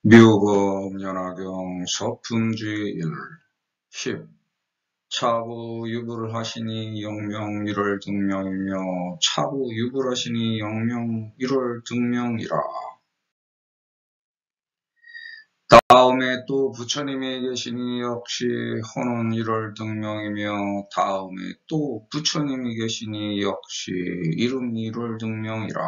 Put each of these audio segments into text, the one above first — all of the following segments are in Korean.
묘법연화경 서품주의 1 10. 차부유불하시니 영명일월 등명이며 차부유불하시니 영명일월 등명이라. 다음에 또 부처님이 계시니 역시 혼은 1월 등명이며 다음에 또 부처님이 계시니 역시 이름이 1월 등명이라.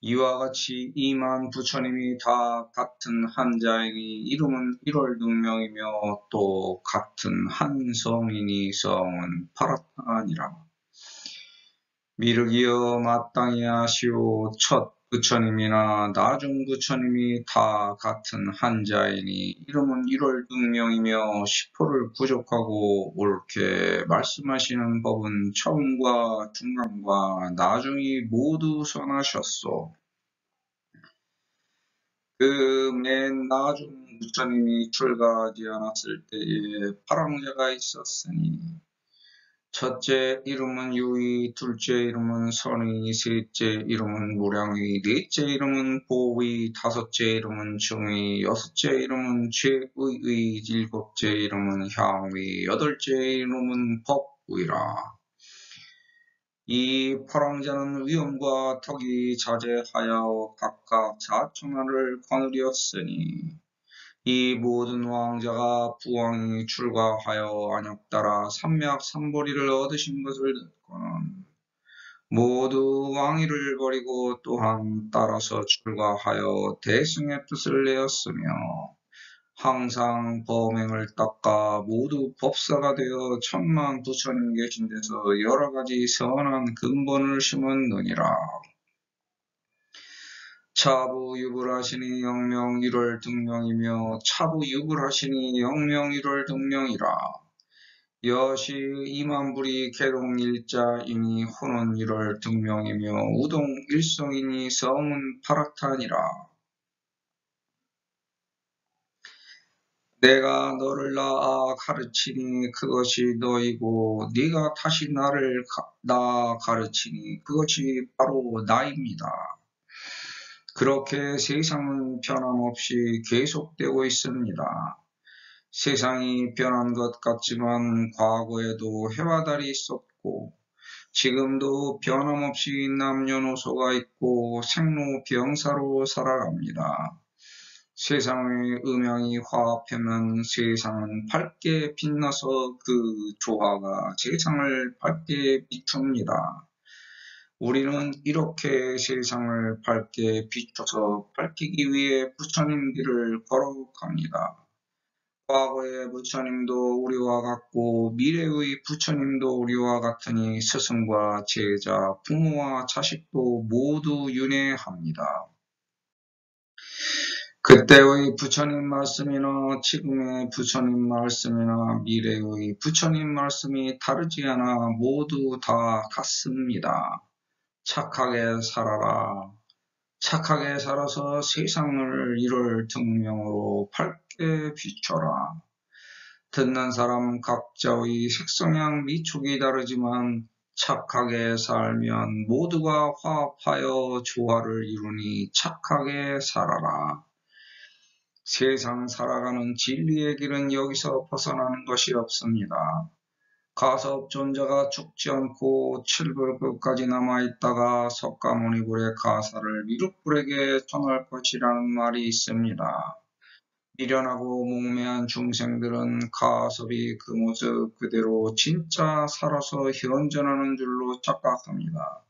이와 같이 이만 부처님이 다 같은 한자이니 이름은 1월 등명이며 또 같은 한 성이니 성은 파라타니라. 미륵이여 마땅히 하시오. 첫 부처님이나 나중 부처님이 다 같은 한자이니 이름은 1월 등명이며 10호를 부족하고 옳게 말씀하시는 법은 처음과 중간과 나중이 모두 선하셨소. 그 맨 나중 부처님이 출가하지 않았을 때에 파랑자가 있었으니 첫째 이름은 유의, 둘째 이름은 선의, 셋째 이름은 무량의, 넷째 이름은 보의, 다섯째 이름은 정의, 여섯째 이름은 죄의, 일곱째 이름은 향의, 여덟째 이름은 법의라. 이 파랑자는 위엄과 덕이 자제하여 각각 4천하를 거느렸으니 이 모든 왕자가 부왕이 출가하여 안역 따라 삼맥삼보리를 얻으신 것을 듣고는 모두 왕위를 버리고 또한 따라서 출가하여 대승의 뜻을 내었으며 항상 범행을 닦아 모두 법사가 되어 천만 부처님 계신 데서 여러가지 선한 근본을 심었느니라. 차부유불하시니 영명일월 등명이며 차부유불하시니 영명일월 등명이라. 여시 이만불이 개동일자이니 혼은 1월 등명이며 우동 일성이니 성은 파락탄이라. 내가 너를 낳아 가르치니 그것이 너이고 네가 다시 나를 낳아 가르치니 그것이 바로 나입니다. 그렇게 세상은 변함없이 계속되고 있습니다. 세상이 변한 것 같지만 과거에도 해와 달이 있었고 지금도 변함없이 남녀노소가 있고 생로병사로 살아갑니다. 세상의 음양이 화합하면 세상은 밝게 빛나서 그 조화가 세상을 밝게 비춥니다. 우리는 이렇게 세상을 밝게 비춰서 밝히기 위해 부처님 길을 걸어갑니다. 과거의 부처님도 우리와 같고 미래의 부처님도 우리와 같으니 스승과 제자, 부모와 자식도 모두 윤회합니다. 그때의 부처님 말씀이나 지금의 부처님 말씀이나 미래의 부처님 말씀이 다르지 않아 모두 다 같습니다. 착하게 살아라. 착하게 살아서 세상을 이룰 등명으로 밝게 비춰라. 듣는 사람 각자의 색성향 미축이 다르지만 착하게 살면 모두가 화합하여 조화를 이루니 착하게 살아라. 세상 살아가는 진리의 길은 여기서 벗어나는 것이 없습니다. 가섭존자가 죽지 않고 칠불급까지 남아있다가 석가모니불의 가사를 미륵불에게 전할 것이라는 말이 있습니다. 미련하고 몽매한 중생들은 가섭이 그 모습 그대로 진짜 살아서 현존하는 줄로 착각합니다.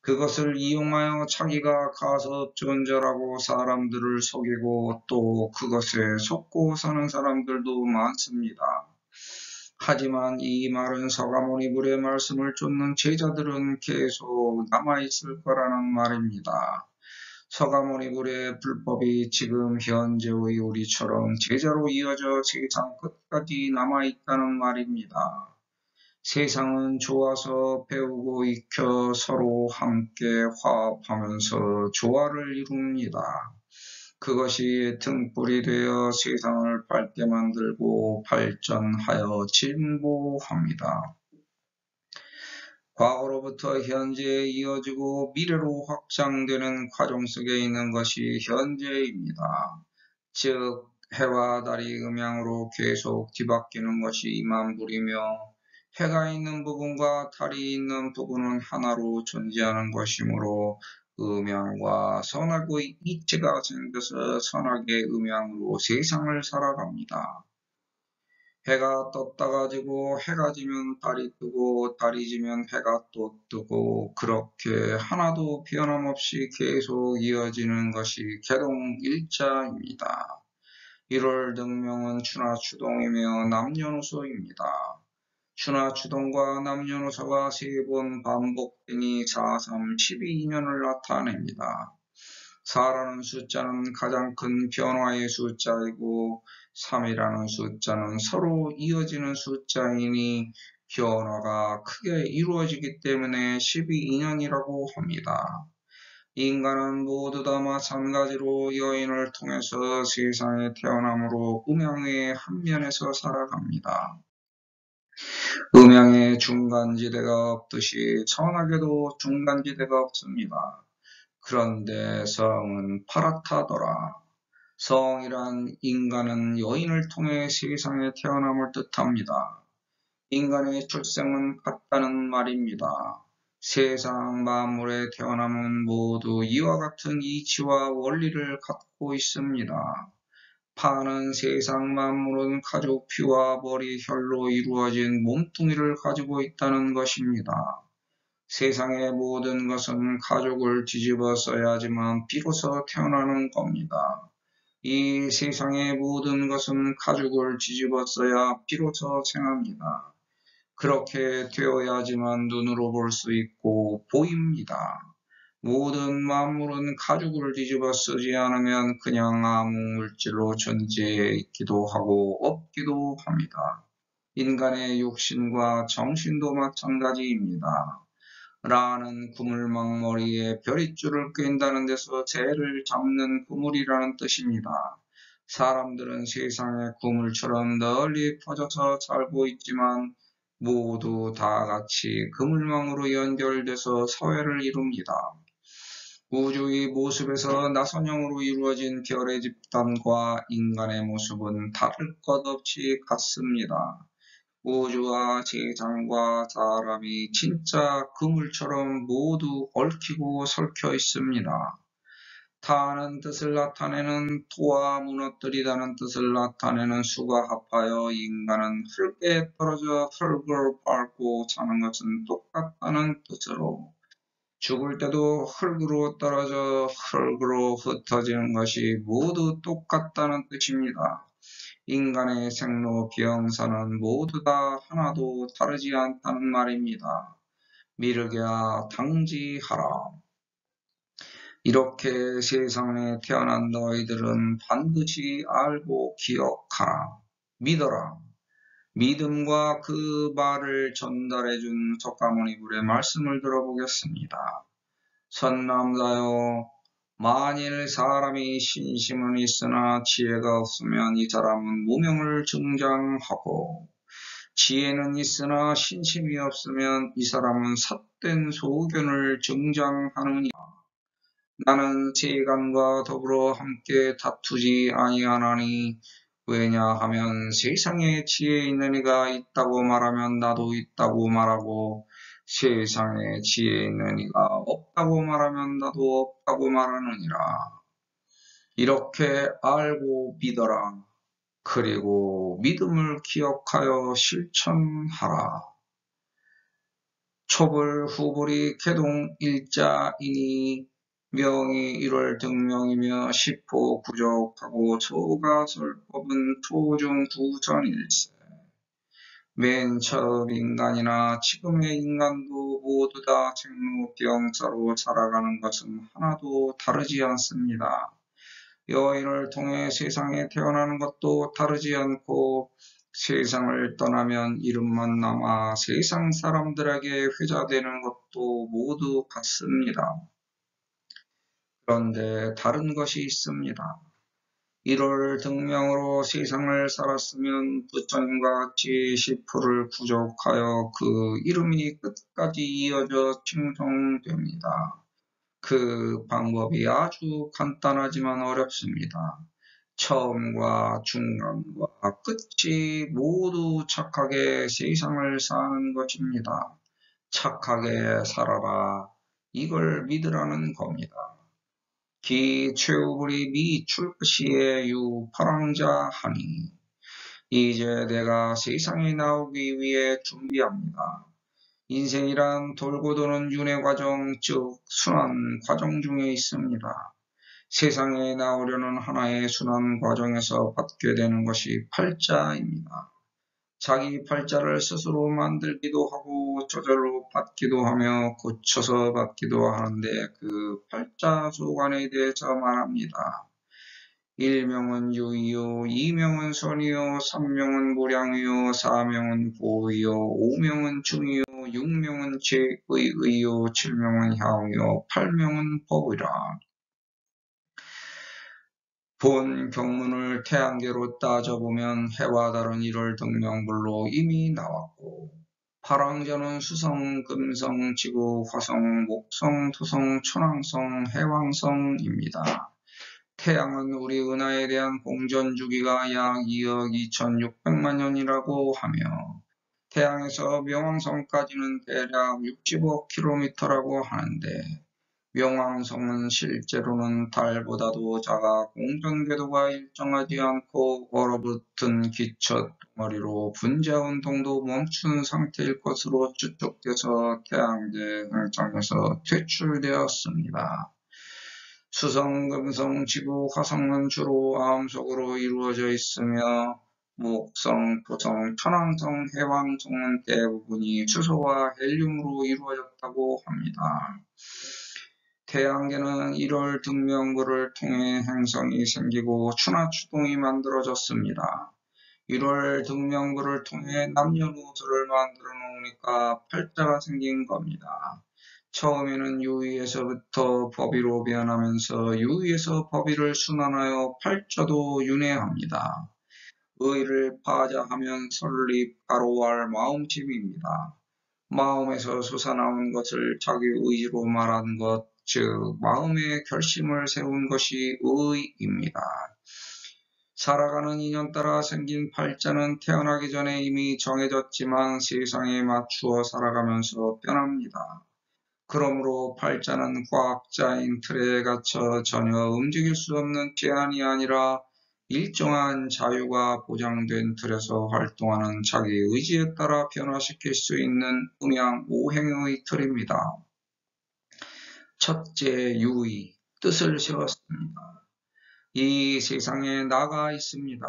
그것을 이용하여 자기가 가섭존자라고 사람들을 속이고 또 그것에 속고 사는 사람들도 많습니다. 하지만 이 말은 석가모니불의 말씀을 쫓는 제자들은 계속 남아있을 거라는 말입니다. 석가모니불의 불법이 지금 현재의 우리처럼 제자로 이어져 세상 끝까지 남아있다는 말입니다. 세상은 좋아서 배우고 익혀 서로 함께 화합하면서 조화를 이룹니다. 그것이 등불이 되어 세상을 밝게 만들고 발전하여 진보합니다. 과거로부터 현재에 이어지고 미래로 확장되는 과정 속에 있는 것이 현재입니다. 즉 해와 달이 음양으로 계속 뒤바뀌는 것이 이만불이며 해가 있는 부분과 달이 있는 부분은 하나로 존재하는 것이므로 음양과 선악의 이치가 생겨서 선악의 음양으로 세상을 살아갑니다. 해가 떴다가 지고 해가 지면 달이 뜨고 달이 지면 해가 또 뜨고 그렇게 하나도 변함없이 계속 이어지는 것이 개동일자입니다. 1월 등명은 추나추동이며 남녀노소입니다. 추나추동과 남녀노소가 3번 반복되니 4, 3, 12인연을 나타냅니다. 4라는 숫자는 가장 큰 변화의 숫자이고 3이라는 숫자는 서로 이어지는 숫자이니 변화가 크게 이루어지기 때문에 12인연이라고 합니다. 인간은 모두 다 마찬가지로 여인을 통해서 세상에 태어남으로 음양의 한 면에서 살아갑니다. 음양에 중간지대가 없듯이 선악에도 중간지대가 없습니다. 그런데 성은 파랗다더라. 성이란 인간은 여인을 통해 세상에 태어남을 뜻합니다. 인간의 출생은 같다는 말입니다. 세상 만물의 태어남은 모두 이와 같은 이치와 원리를 갖고 있습니다. 파는 세상 만물은 가죽, 피와 머리, 혈로 이루어진 몸뚱이를 가지고 있다는 것입니다. 세상의 모든 것은 가죽을 뒤집어 써야지만 비로소 태어나는 겁니다. 이 세상의 모든 것은 가죽을 뒤집어 써야 비로소 생합니다. 그렇게 되어야지만 눈으로 볼 수 있고 보입니다. 모든 만물은 가죽을 뒤집어 쓰지 않으면 그냥 아무 물질로 존재해 있기도 하고 없기도 합니다. 인간의 육신과 정신도 마찬가지입니다. 라는 그물망머리에 별잇줄을 꿰인다는 데서 재를 잡는 그물이라는 뜻입니다. 사람들은 세상의 그물처럼 널리 퍼져서 살고 있지만 모두 다 같이 그물망으로 연결돼서 사회를 이룹니다. 우주의 모습에서 나선형으로 이루어진 별의 집단과 인간의 모습은 다를 것 없이 같습니다. 우주와 세상과 사람이 진짜 그물처럼 모두 얽히고 설켜 있습니다. 타는 뜻을 나타내는 토와 무너뜨리다는 뜻을 나타내는 수가 합하여 인간은 흙에 떨어져 흙을 밟고 사는 것은 똑같다는 뜻으로 죽을 때도 흙으로 떨어져 흙으로 흩어지는 것이 모두 똑같다는 뜻입니다. 인간의 생로 병사는 모두 다 하나도 다르지 않다는 말입니다. 미르게야 당지하라. 이렇게 세상에 태어난 너희들은 반드시 알고 기억하라. 믿어라. 믿음과 그 말을 전달해준 석가모니불의 말씀을 들어보겠습니다. 선남자여, 만일 사람이 신심은 있으나 지혜가 없으면 이 사람은 무명을 증장하고, 지혜는 있으나 신심이 없으면 이 사람은 삿된 소견을 증장하느니라. 나는 세간과 더불어 함께 다투지 아니하나니, 왜냐하면 세상에 지혜 있는 이가 있다고 말하면 나도 있다고 말하고, 세상에 지혜 있는 이가 없다고 말하면 나도 없다고 말하느니라. 이렇게 알고 믿어라. 그리고 믿음을 기억하여 실천하라. 촉을 후불이 개동일자이니 명이 1월 등명이며 십호 구족하고 소가설법은 토중 부전일세. 맨 처음 인간이나 지금의 인간도 모두 다 생로병사로 살아가는 것은 하나도 다르지 않습니다. 여인을 통해 세상에 태어나는 것도 다르지 않고 세상을 떠나면 이름만 남아 세상 사람들에게 회자되는 것도 모두 같습니다. 그런데 다른 것이 있습니다. 1월 등명으로 세상을 살았으면 부처님과 같이 시풀을 구족하여 그 이름이 끝까지 이어져 칭송됩니다. 그 방법이 아주 간단하지만 어렵습니다. 처음과 중간과 끝이 모두 착하게 세상을 사는 것입니다. 착하게 살아라. 이걸 믿으라는 겁니다. 기 최후불이 미출시에 유파랑자 하니 이제 내가 세상에 나오기 위해 준비합니다. 인생이란 돌고 도는 윤회 과정, 즉 순환 과정 중에 있습니다. 세상에 나오려는 하나의 순환 과정에서 받게 되는 것이 팔자입니다. 자기 팔자를 스스로 만들기도 하고 저절로 받기도 하며 고쳐서 받기도 하는데 그 팔자 소관에 대해서 말합니다. 1명은 유이요, 2명은 선이요, 3명은 무량이요, 4명은 보이요, 5명은 중이요, 6명은 죄의요, 7명은 향이요, 8명은 법이라. 본 경문을 태양계로 따져보면 해와 다른 1월 등명불로 이미 나왔고 파랑자는 수성, 금성, 지구, 화성, 목성, 토성, 천왕성, 해왕성입니다. 태양은 우리 은하에 대한 공전 주기가 약 2억 2,600만 년이라고 하며 태양에서 명왕성까지는 대략 60억 킬로미터라고 하는데 명왕성은 실제로는 달보다도 작아 공전 궤도가 일정하지 않고 얼어붙은 기첫 덩어리로 분자 운동도 멈춘 상태일 것으로 추측돼서 태양계 행성에서 퇴출되었습니다. 수성, 금성, 지구, 화성은 주로 암석으로 이루어져 있으며 목성, 토성, 천왕성, 해왕성은 대부분이 수소와 헬륨으로 이루어졌다고 합니다. 태양계는 1월 등명부를 통해 행성이 생기고 추나추동이 만들어졌습니다. 1월 등명부를 통해 남녀노소를 만들어 놓으니까 팔자가 생긴 겁니다. 처음에는 유의에서부터 법위로 변하면서 유의에서 법위를 순환하여 팔자도 윤회합니다. 의를 파자하면 설립, 가로할 마음심입니다. 마음에서 솟아나온 것을 자기 의지로 말한 것, 즉 마음의 결심을 세운 것이 의입니다. 살아가는 인연 따라 생긴 팔자는 태어나기 전에 이미 정해졌지만 세상에 맞추어 살아가면서 변합니다. 그러므로 팔자는 과학자인 틀에 갇혀 전혀 움직일 수 없는 제한이 아니라 일정한 자유가 보장된 틀에서 활동하는 자기 의지에 따라 변화시킬 수 있는 음양 오행의 틀입니다. 첫째, 유의, 뜻을 세웠습니다. 이 세상에 나가 있습니다.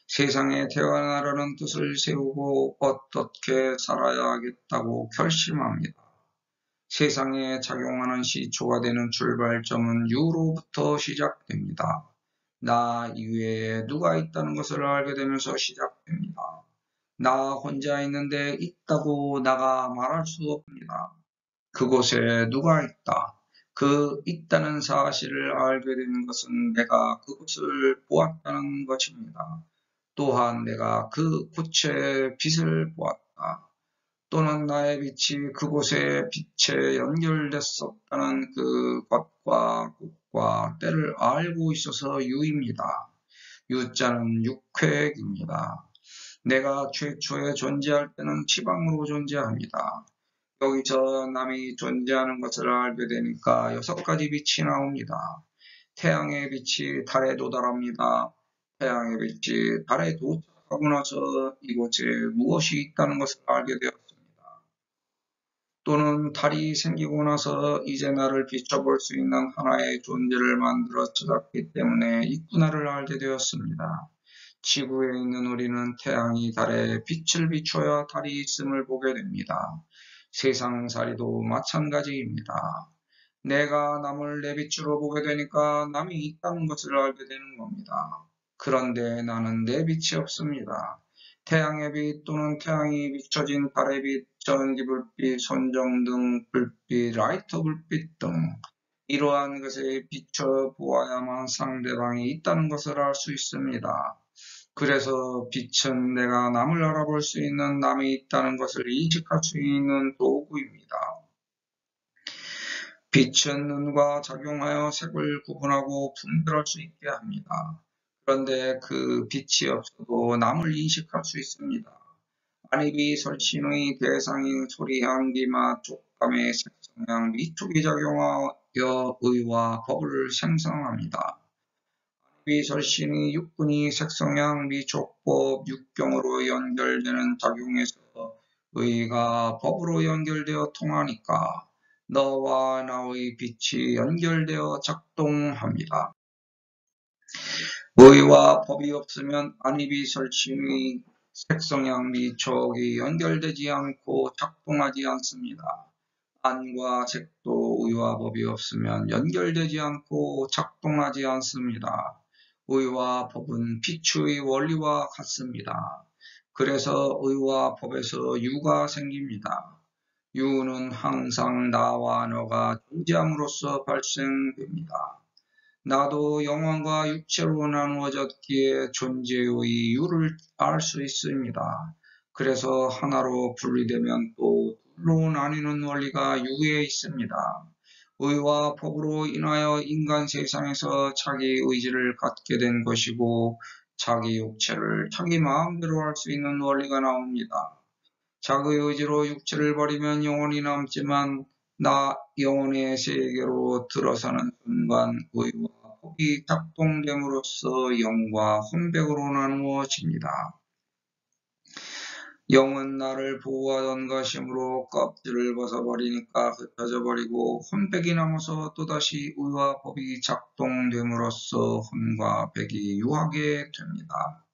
세상에 태어나려는 뜻을 세우고 어떻게 살아야 하겠다고 결심합니다. 세상에 작용하는 시초가 되는 출발점은 유로부터 시작됩니다. 나 이외에 누가 있다는 것을 알게 되면서 시작됩니다. 나 혼자 있는데 있다고 나가 말할 수 없습니다. 그곳에 누가 있다. 그 있다는 사실을 알게 되는 것은 내가 그곳을 보았다는 것입니다. 또한 내가 그 곳의 빛을 보았다. 또는 나의 빛이 그곳에 빛에 연결됐었다는 그 것과 곳과 때를 알고 있어서 유입니다. 유자는 육획입니다. 내가 최초에 존재할 때는 지방으로 존재합니다. 여기서 남이 존재하는 것을 알게 되니까 6가지 빛이 나옵니다. 태양의 빛이 달에 도달합니다. 태양의 빛이 달에 도착하고 나서 이곳에 무엇이 있다는 것을 알게 되었습니다. 또는 달이 생기고 나서 이제 나를 비춰볼 수 있는 하나의 존재를 만들어 찾았기 때문에 있구나를 알게 되었습니다. 지구에 있는 우리는 태양이 달에 빛을 비춰야 달이 있음을 보게 됩니다. 세상살이도 마찬가지입니다. 내가 남을 내 빛으로 보게 되니까 남이 있다는 것을 알게 되는 겁니다. 그런데 나는 내 빛이 없습니다. 태양의 빛 또는 태양이 비춰진 달의 빛, 전기불빛, 손정등 불빛, 라이터 불빛 등 이러한 것에 비춰 보아야만 상대방이 있다는 것을 알 수 있습니다. 그래서 빛은 내가 남을 알아볼 수 있는 남이 있다는 것을 인식할 수 있는 도구입니다. 빛은 눈과 작용하여 색을 구분하고 분별할 수 있게 합니다. 그런데 그 빛이 없어도 남을 인식할 수 있습니다. 안입이 설신의 대상인 소리, 향기, 맛, 촉감의 색성향, 미촉이 작용하여 의와 법을 생성합니다. 안입이 설신의 육근이 색성향, 미촉법, 육경으로 연결되는 작용에서 의가 법으로 연결되어 통하니까 너와 나의 빛이 연결되어 작동합니다. 의와 법이 없으면 안입이 설신의 색성향 미촉이 연결되지 않고 작동하지 않습니다. 안과 색도 의와 법이 없으면 연결되지 않고 작동하지 않습니다. 의와 법은 비추의 원리와 같습니다. 그래서 의와 법에서 유가 생깁니다. 유는 항상 나와 너가 존재함으로써 발생됩니다. 나도 영혼과 육체로 나누어졌기에 존재의 유를 알 수 있습니다. 그래서 하나로 분리되면 또 둘로 나뉘는 원리가 유에 있습니다. 의와 법으로 인하여 인간 세상에서 자기 의지를 갖게 된 것이고 자기 육체를 자기 마음대로 할 수 있는 원리가 나옵니다. 자기 의지로 육체를 버리면 영혼이 남지만 나 영혼의 세계로 들어서는 순간 의와 법이 작동됨으로써 영과 혼백으로 나누어집니다. 영은 나를 보호하던 것이므로 껍질을 벗어버리니까 흩어져 버리고 혼백이 남아서 또다시 의와 법이 작동됨으로써 혼과 백이 유하게 됩니다.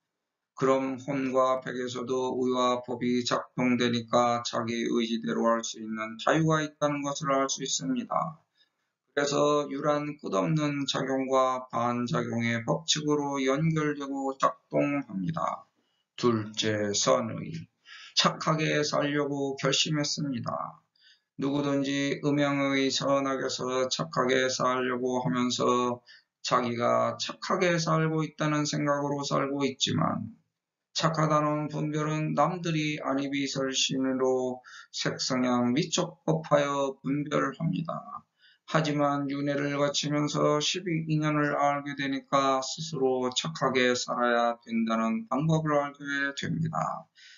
그럼 혼과 백에서도 의와 법이 작동되니까 자기 의지대로 할 수 있는 자유가 있다는 것을 알 수 있습니다. 그래서 유란 끝없는 작용과 반작용의 법칙으로 연결되고 작동합니다. 둘째, 선의. 착하게 살려고 결심했습니다. 누구든지 음양의 선악에서 착하게 살려고 하면서 자기가 착하게 살고 있다는 생각으로 살고 있지만 착하다는 분별은 남들이 안입이 설신으로 색성향 미촉법하여 분별합니다. 하지만 윤회를 거치면서 12인연을 알게 되니까 스스로 착하게 살아야 된다는 방법을 알게 됩니다.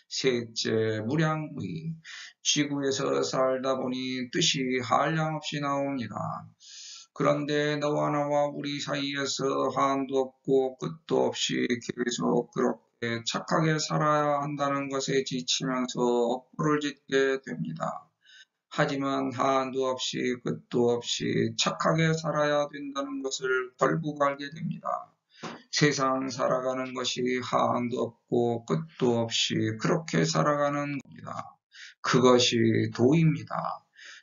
셋째, 무량의. 지구에서 살다 보니 뜻이 한량없이 나옵니다. 그런데 너와 나와 우리 사이에서 한도 없고 끝도 없이 계속 그렇게 착하게 살아야 한다는 것에 지치면서 억울을 짓게 됩니다. 하지만 한도 없이 끝도 없이 착하게 살아야 된다는 것을 결국 알게 됩니다. 세상 살아가는 것이 한도 없고 끝도 없이 그렇게 살아가는 겁니다. 그것이 도입니다.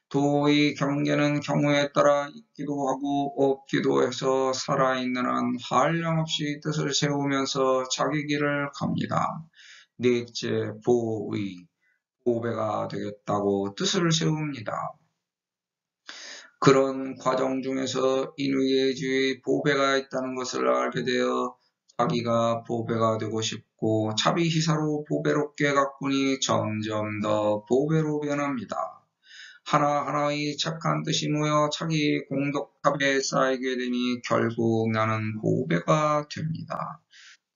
도의 경계는 경우에 따라 있기도 하고 없기도 해서 살아있는 한 한량없이 뜻을 세우면서 자기 길을 갑니다. 넷째, 보의. 보배가 되겠다고 뜻을 세웁니다. 그런 과정 중에서 인의의 주의 보배가 있다는 것을 알게 되어 자기가 보배가 되고 싶고 자비희사로 보배롭게 가꾸니 점점 더 보배로 변합니다. 하나하나의 착한 뜻이 모여 자기 공덕탑에 쌓이게 되니 결국 나는 보배가 됩니다.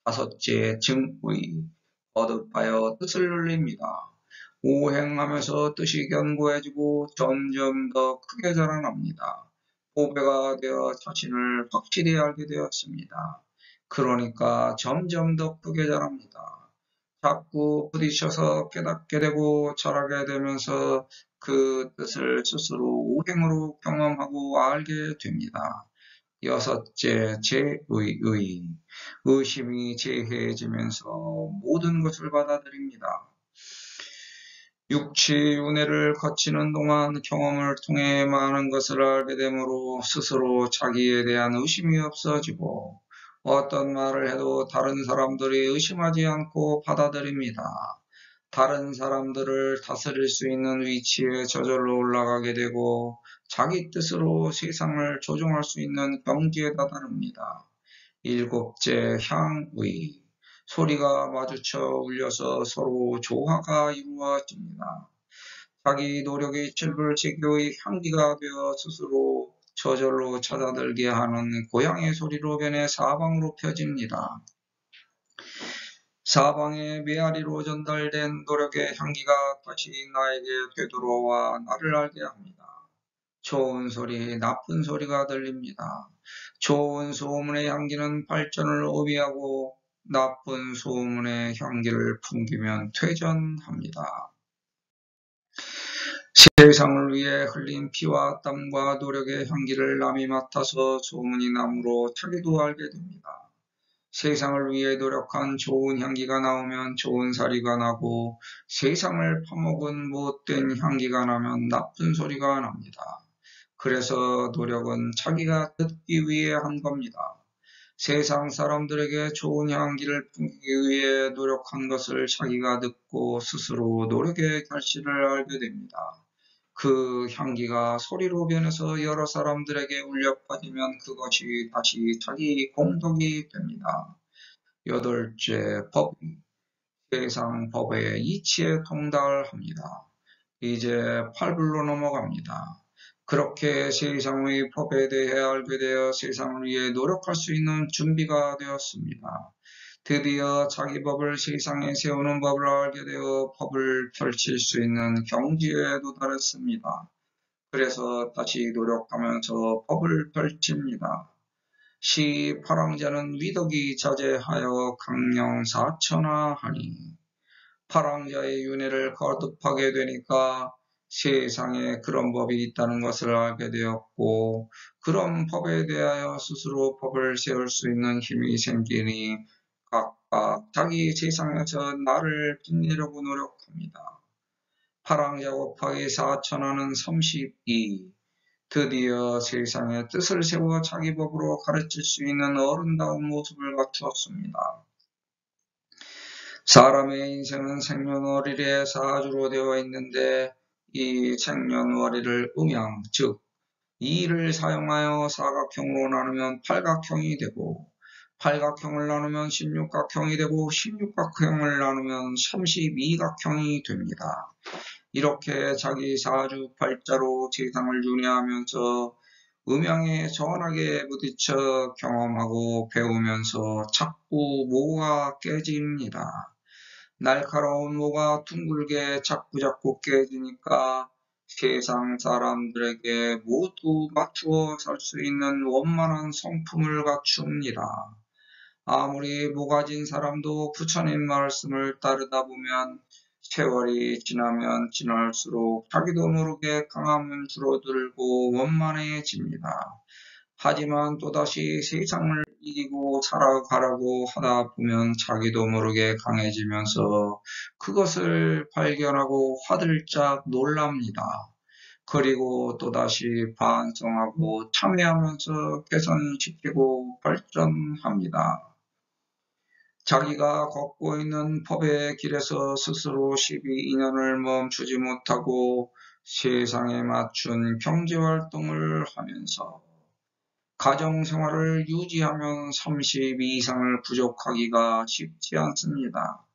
다섯째, 증의. 거듭하여 뜻을 늘립니다. 오행하면서 뜻이 견고해지고 점점 더 크게 자라납니다. 보배가 되어 자신을 확실히 알게 되었습니다. 그러니까 점점 더 크게 자랍니다. 자꾸 부딪혀서 깨닫게 되고 자라게 되면서 그 뜻을 스스로 오행으로 경험하고 알게 됩니다. 여섯째, 제의. 의심이 재해지면서 모든 것을 받아들입니다. 육치윤회를 거치는 동안 경험을 통해 많은 것을 알게 되므로 스스로 자기에 대한 의심이 없어지고 어떤 말을 해도 다른 사람들이 의심하지 않고 받아들입니다. 다른 사람들을 다스릴 수 있는 위치에 저절로 올라가게 되고 자기 뜻으로 세상을 조종할 수 있는 경지에 다다릅니다. 일곱째, 향의. 소리가 마주쳐 울려서 서로 조화가 이루어집니다. 자기 노력이 칠불지교의 향기가 되어 스스로 저절로 찾아들게 하는 고향의 소리로 변해 사방으로 펴집니다. 사방의 메아리로 전달된 노력의 향기가 다시 나에게 되돌아와 나를 알게 합니다. 좋은 소리, 나쁜 소리가 들립니다. 좋은 소문의 향기는 발전을 의미하고 나쁜 소문의 향기를 풍기면 퇴전합니다. 세상을 위해 흘린 피와 땀과 노력의 향기를 남이 맡아서 소문이 남으로 자기도 알게 됩니다. 세상을 위해 노력한 좋은 향기가 나오면 좋은 소리가 나고 세상을 파먹은 못된 향기가 나면 나쁜 소리가 납니다. 그래서 노력은 자기가 듣기 위해 한 겁니다. 세상 사람들에게 좋은 향기를 풍기기 위해 노력한 것을 자기가 듣고 스스로 노력의 결실을 알게 됩니다. 그 향기가 소리로 변해서 여러 사람들에게 울려 퍼지면 그것이 다시 자기 공덕이 됩니다. 여덟째, 법. 세상 법의 이치에 통달합니다. 이제 8불로 넘어갑니다. 그렇게 세상의 법에 대해 알게 되어 세상을 위해 노력할 수 있는 준비가 되었습니다. 드디어 자기 법을 세상에 세우는 법을 알게 되어 법을 펼칠 수 있는 경지에 도달했습니다. 그래서 다시 노력하면서 법을 펼칩니다. 시 파랑자는 위덕이 자제하여 강령사천하하니 파랑자의 윤회를 거듭하게 되니까 세상에 그런 법이 있다는 것을 알게 되었고 그런 법에 대하여 스스로 법을 세울 수 있는 힘이 생기니 각각 자기 세상에서 나를 빛내려고 노력합니다. 파랑자 곱하기 4천하는 32. 드디어 세상의 뜻을 세워 자기 법으로 가르칠 수 있는 어른다운 모습을 갖추었습니다. 사람의 인생은 생년월일의 사주로 되어 있는데 이 생년월일을 음양, 즉 이를 사용하여 사각형으로 나누면 팔각형이 되고 팔각형을 나누면 16각형이 되고 16각형을 나누면 32각형이 됩니다. 이렇게 자기 사주 팔자로 세상을 윤회하면서 음양에 전하게 부딪혀 경험하고 배우면서 자꾸 모가 깨집니다. 날카로운 모가 둥글게 자꾸자꾸 깨지니까 세상 사람들에게 모두 맞추어 살 수 있는 원만한 성품을 갖춥니다. 아무리 모가진 사람도 부처님 말씀을 따르다 보면 세월이 지나면 지날수록 자기도 모르게 강함은 줄어들고 원만해집니다. 하지만 또다시 세상을 이기고 살아가려고 하다 보면 자기도 모르게 강해지면서 그것을 발견하고 화들짝 놀랍니다. 그리고 또다시 반성하고 참회하면서 개선시키고 발전합니다. 자기가 걷고 있는 법의 길에서 스스로 12인연을 멈추지 못하고 세상에 맞춘 경제활동을 하면서 가정생활을 유지하면 30 이상을 부족하기가 쉽지 않습니다.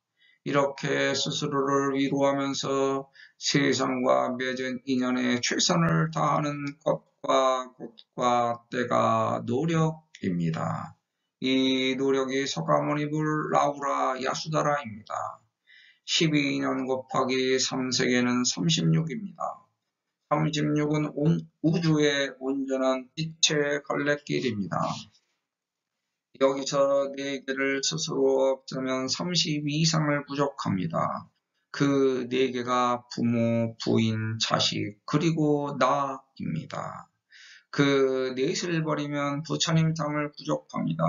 이렇게 스스로를 위로하면서 세상과 맺은 인연에 최선을 다하는 것과 곳과 때가 노력입니다. 이 노력이 서가모니불 라우라 야수다라입니다. 12년 곱하기 3세계는 36입니다. 36은 우주의 온전한 빛의 갈래길입니다. 여기서 4개를 스스로 없애면 30 이상을 부족합니다. 그 4개가 부모, 부인, 자식, 그리고 나입니다. 그 넷을 버리면 부처님 탐을 부족합니다.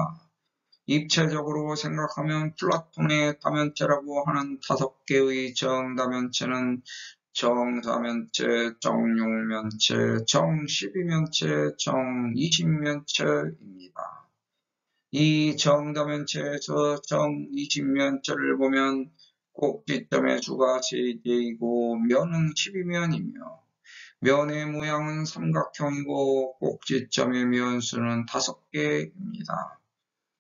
입체적으로 생각하면 플라톤의 다면체라고 하는 5개의 정다면체는 정사면체, 정육면체, 정십이면체, 정이십면체입니다. 이 정다면체에서 정이십면체를 보면 꼭지점의 주가 제2제이고 면은 12면이며 면의 모양은 삼각형이고 꼭지점의 면수는 5개입니다.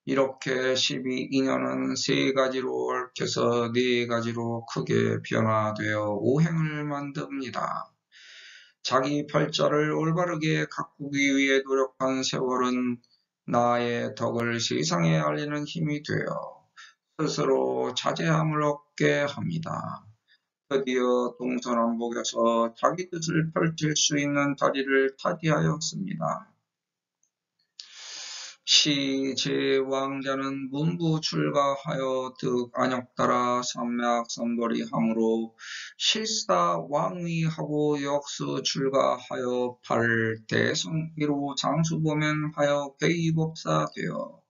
이렇게 12인연은 3가지로 얽혀서 4가지로 크게 변화되어 오행을 만듭니다. 자기 팔자를 올바르게 가꾸기 위해 노력한 세월은 나의 덕을 세상에 알리는 힘이 되어 스스로 자제함을 얻게 합니다. 드디어 동서남북에서 자기 뜻을 펼칠 수 있는 자리를 차지하였습니다. 시 제왕자는 문부 출가하여 득 안역따라 삼맥삼거리 함으로 실사 왕위하고 역수 출가하여 발대성기로 장수보면하여 괴이법사 되어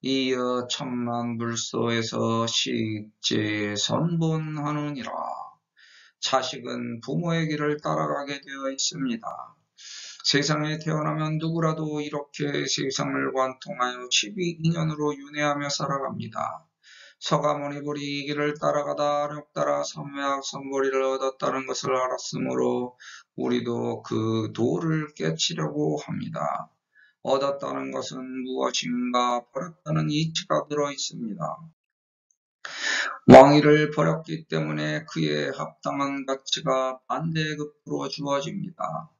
이어 천만 불소에서 식제 선본하느니라. 자식은 부모의 길을 따라가게 되어 있습니다. 세상에 태어나면 누구라도 이렇게 세상을 관통하여 12인연으로 윤회하며 살아갑니다. 서가모니불이 이 길을 따라가다 안역따라 삼맥삼거리를 얻었다는 것을 알았으므로 우리도 그 도를 깨치려고 합니다. 얻었다는 것은 무엇인가 버렸다는 이치가 들어 있습니다. 왕위를 버렸기 때문에 그에 합당한 가치가 반대급부로 주어집니다.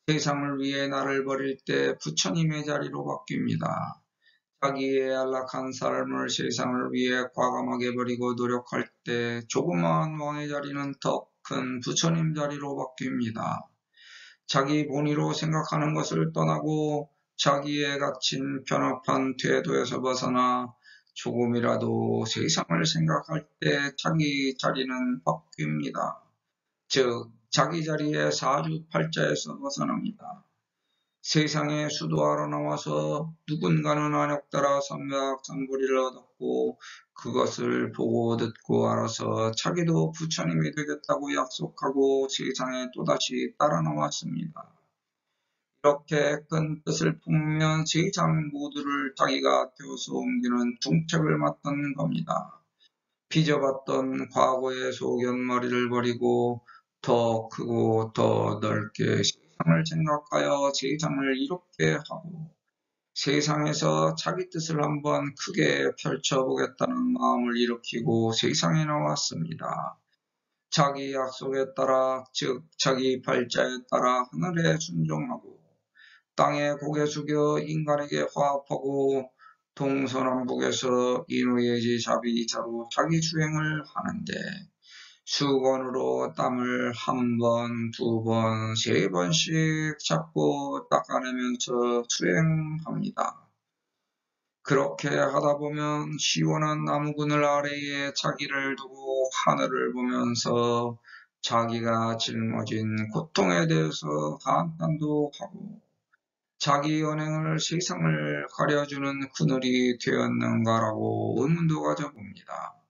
세상을 위해 나를 버릴 때 부처님의 자리로 바뀝니다. 자기의 안락한 삶을 세상을 위해 과감하게 버리고 노력할 때 조그마한 왕의 자리는 더 큰 부처님 자리로 바뀝니다. 자기 본의로 생각하는 것을 떠나고 자기에 갇힌 편협한 태도에서 벗어나 조금이라도 세상을 생각할 때 자기 자리는 바뀝니다. 즉, 자기 자리의 사주팔자에서 벗어납니다. 세상에 수도하러 나와서 누군가는 안역따라 삼맥삼거리를 얻었고 그것을 보고 듣고 알아서 자기도 부처님이 되겠다고 약속하고 세상에 또다시 따라 나왔습니다. 이렇게 큰 뜻을 품으면 세상 모두를 자기가 되어서 옮기는 중책을 맡던 겁니다. 빚어봤던 과거의 소견머리를 버리고 더 크고 더 넓게 세상을 생각하여 세상을 이롭게 하고 세상에서 자기 뜻을 한번 크게 펼쳐보겠다는 마음을 일으키고 세상에 나왔습니다. 자기 약속에 따라, 즉 자기 발자에 따라 하늘에 순종하고 땅에 고개 숙여 인간에게 화합하고 동서남북에서 인후예지 자비자로 자기 주행을 하는데 수건으로 땀을 1번, 2번, 3번씩 잡고 닦아내면서 수행합니다. 그렇게 하다 보면 시원한 나무그늘 아래에 자기를 두고 하늘을 보면서 자기가 짊어진 고통에 대해서 감탄도 하고 자기 언행을 세상을 가려주는 그늘이 되었는가라고 의문도 가져봅니다.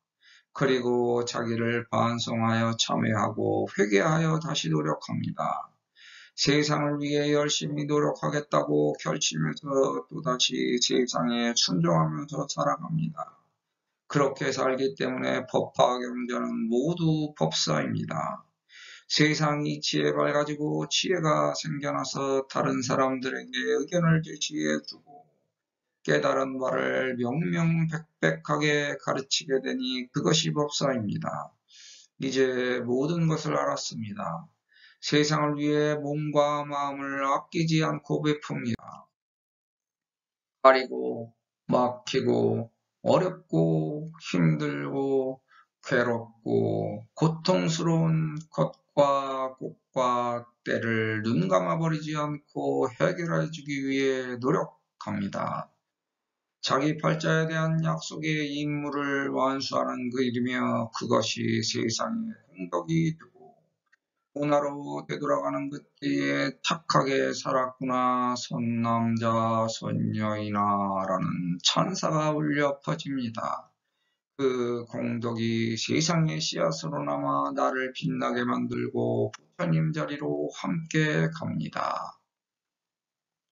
그리고 자기를 반성하여 참회하고 회개하여 다시 노력합니다. 세상을 위해 열심히 노력하겠다고 결심해서 또다시 세상에 순종하면서 살아갑니다. 그렇게 살기 때문에 법화 경전은 모두 법사입니다. 세상 이치에 밝아지고 지혜가 생겨나서 다른 사람들에게 의견을 제시해주고 깨달은 바를 명명백백하게 가르치게 되니 그것이 법사입니다. 이제 모든 것을 알았습니다. 세상을 위해 몸과 마음을 아끼지 않고 베풉니다. 가리고 막히고 어렵고 힘들고 괴롭고 고통스러운 것과 곡과 때를 눈감아버리지 않고 해결해주기 위해 노력합니다. 자기 팔자에 대한 약속의 임무를 완수하는 그 일이며 그것이 세상의 공덕이 되고 운하로 되돌아가는 그때에 착하게 살았구나 선남자 선녀이나 라는 찬사가 울려 퍼집니다. 그 공덕이 세상의 씨앗으로 남아 나를 빛나게 만들고 부처님 자리로 함께 갑니다.